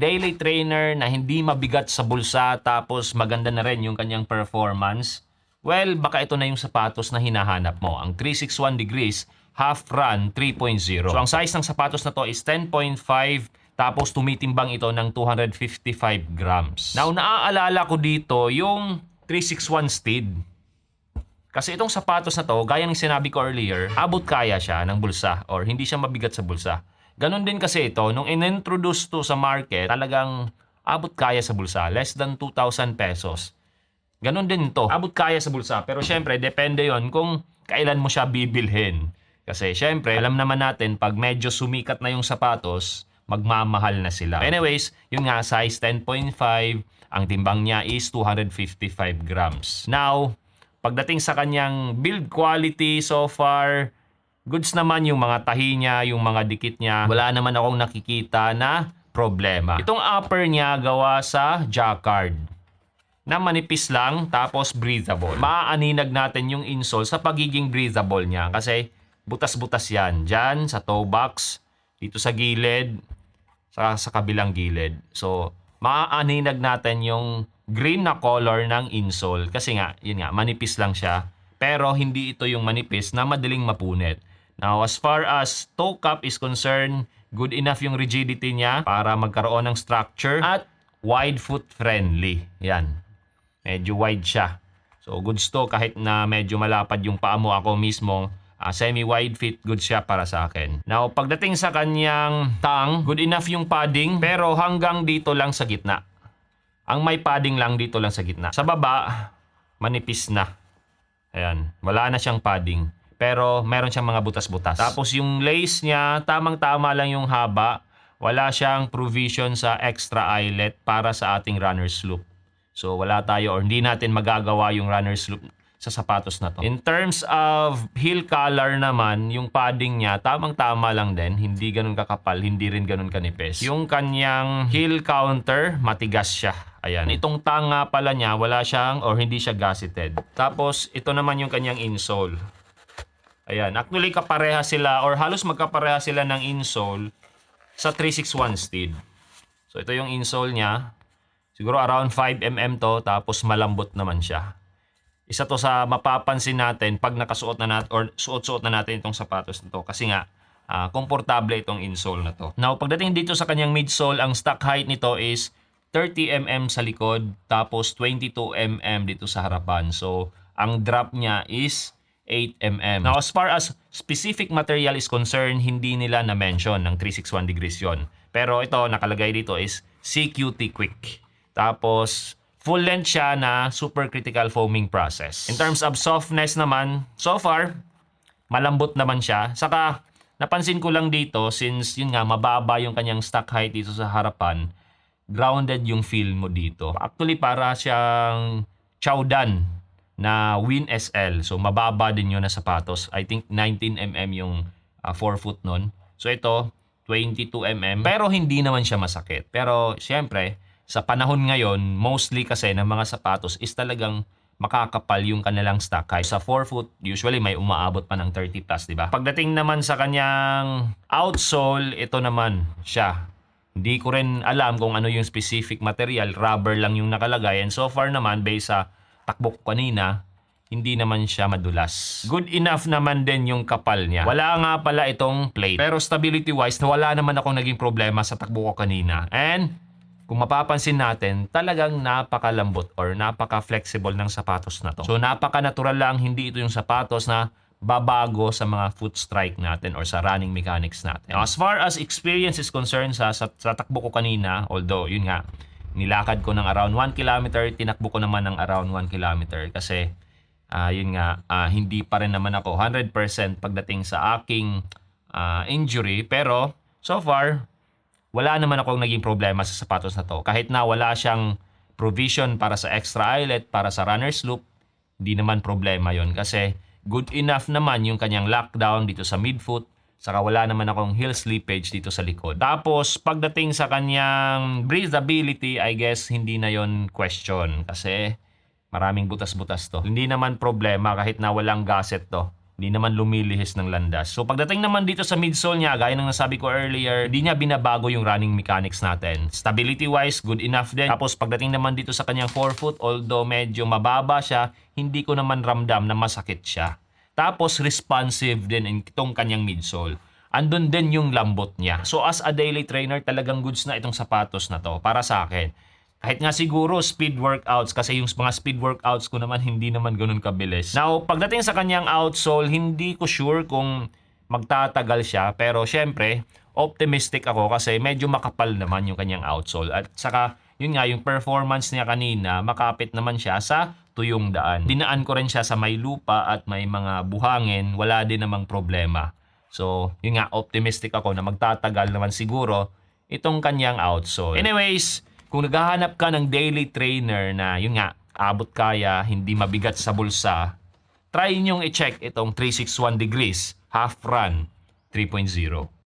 daily trainer na hindi mabigat sa bulsa tapos maganda na rin yung kanyang performance, well, baka ito na yung sapatos na hinahanap mo. Ang 361 degrees Half Run 3.0. So ang size ng sapatos na to is 10.5 tapos tumitimbang ito ng 255 grams. Now, naaalala ko dito yung 361 Steed. Kasi itong sapatos na to, gaya ng sinabi ko earlier, abot kaya siya ng bulsa or hindi siya mabigat sa bulsa. Ganon din kasi ito, nung in-introduce to sa market, talagang abot kaya sa bulsa, less than 2,000 pesos. Ganon din ito, abot kaya sa bulsa. Pero syempre, depende yon kung kailan mo siya bibilhin. Kasi syempre, alam naman natin, pag medyo sumikat na yung sapatos, magmamahal na sila. Anyways, yun nga, size 10.5, ang timbang niya is 255 grams. Now, pagdating sa kanyang build quality so far, goods naman yung mga tahi niya, yung mga dikit niya. Wala naman akong nakikita na problema. Itong upper niya gawa sa jacquard na manipis lang tapos breathable. Maaaninag natin yung insole sa pagiging breathable niya kasi butas-butas yan. Diyan sa toe box, dito sa gilid, sa kabilang gilid. So, maaaninag natin yung green na color ng insole kasi nga, yun nga, manipis lang siya. Pero hindi ito yung manipis na madaling mapunit. Now, as far as toe cap is concerned, good enough yung rigidity niya para magkaroon ng structure at wide foot friendly. Yan. Medyo wide siya. So, goods to kahit na medyo malapad yung paa mo, ako mismo, semi-wide fit, good siya para sa akin. Now, pagdating sa kanyang tang, good enough yung padding, pero hanggang dito lang sa gitna. Ang may padding lang dito lang sa gitna. Sa baba, manipis na. Ayan, wala na siyang padding. Pero meron siyang mga butas-butas. Tapos yung lace niya, tamang-tama lang yung haba. Wala siyang provision sa extra eyelet para sa ating runner's loop. So wala tayo or hindi natin magagawa yung runner's loop sa sapatos na to. In terms of heel collar naman, yung padding niya, tamang-tama lang din. Hindi ganun kakapal, hindi rin ganun kanipis. Yung kanyang heel counter, matigas siya. Ayan. Itong tanga pala niya, wala siyang or hindi siya gusseted. Tapos, ito naman yung kanyang insole. Ayan. Actually, kapareha sila or halos magkapareha sila ng insole sa 361 Steed. So, ito yung insole niya. Siguro around 5mm to, tapos malambot naman siya. Isa to sa mapapansin natin pag nakasuot na natin or suot-suot na natin itong sapatos nito kasi nga komportable itong insole na to. Now, pagdating dito sa kanyang midsole, ang stock height nito is 30mm sa likod tapos 22mm dito sa harapan. So, ang drop niya is 8mm. Now, as far as specific material is concerned, hindi nila na-mention ng 361 degrees yon. Pero ito, nakalagay dito is CQT Quick. Tapos, full length siya na supercritical foaming process. In terms of softness naman, so far, malambot naman siya. Saka, napansin ko lang dito, since yun nga, mababa yung kanyang stock height dito sa harapan, grounded yung feel mo dito. Actually, para siyang Chowdan na Win SL. So, mababa din yun na sapatos. I think 19mm yung 4 foot nun. So, ito, 22mm. Pero hindi naman siya masakit. Pero, syempre, sa panahon ngayon, mostly kasi ng mga sapatos is talagang makakapal yung kanilang stock height. Sa 4 foot, usually may umaabot pa ng 30 plus, di ba? Pagdating naman sa kanyang outsole, ito naman siya. Hindi ko rin alam kung ano yung specific material, rubber lang yung nakalagay. And so far naman, based sa takbo ko kanina, hindi naman siya madulas. Good enough naman din yung kapal niya. Wala nga pala itong plate. Pero stability-wise, wala naman akong naging problema sa takbo ko kanina. And kung mapapansin natin, talagang napakalambot or napaka-flexible ng sapatos na to. So napaka-natural lang, hindi ito yung sapatos na babago sa mga foot strike natin or sa running mechanics natin. Now, as far as experience is concerned sa takbo ko kanina, although yun nga, nilakad ko ng around 1 kilometer, tinakbo ko naman ng around 1 kilometer kasi yun nga, hindi pa rin naman ako 100% pagdating sa aking injury. Pero so far, wala naman akong naging problema sa sapatos na to. Kahit na wala siyang provision para sa extra eyelet, para sa runner's loop, hindi naman problema yon kasi good enough naman yung kanyang lockdown dito sa midfoot, saka wala naman akong heel slippage dito sa likod. Tapos, pagdating sa kanyang breathability, I guess hindi na yon question kasi maraming butas-butas to. Hindi naman problema kahit na walang gusset to. Hindi naman lumilihis ng landas. So pagdating naman dito sa midsole niya, gaya ng nasabi ko earlier, hindi niya binabago yung running mechanics natin. Stability wise, good enough din. Tapos pagdating naman dito sa kanyang forefoot, although medyo mababa siya, hindi ko naman ramdam na masakit siya. Tapos responsive din itong kanyang midsole. Andun din yung lambot niya. So as a daily trainer, talagang goods na itong sapatos na to para sa akin. Kahit nga siguro speed workouts, kasi yung mga speed workouts ko naman hindi naman ganun kabilis. Now, pagdating sa kanyang outsole, hindi ko sure kung magtatagal siya. Pero syempre, optimistic ako kasi medyo makapal naman yung kanyang outsole. At saka, yun nga, yung performance niya kanina, makapit naman siya sa tuyong daan. Dinaan ko rin siya sa may lupa at may mga buhangin, wala din namang problema. So, yun nga, optimistic ako na magtatagal naman siguro itong kanyang outsole. Anyways, kung naghahanap ka ng daily trainer na yun nga, abot kaya, hindi mabigat sa bulsa, try nyong i-check itong 361 degrees half run 3.0.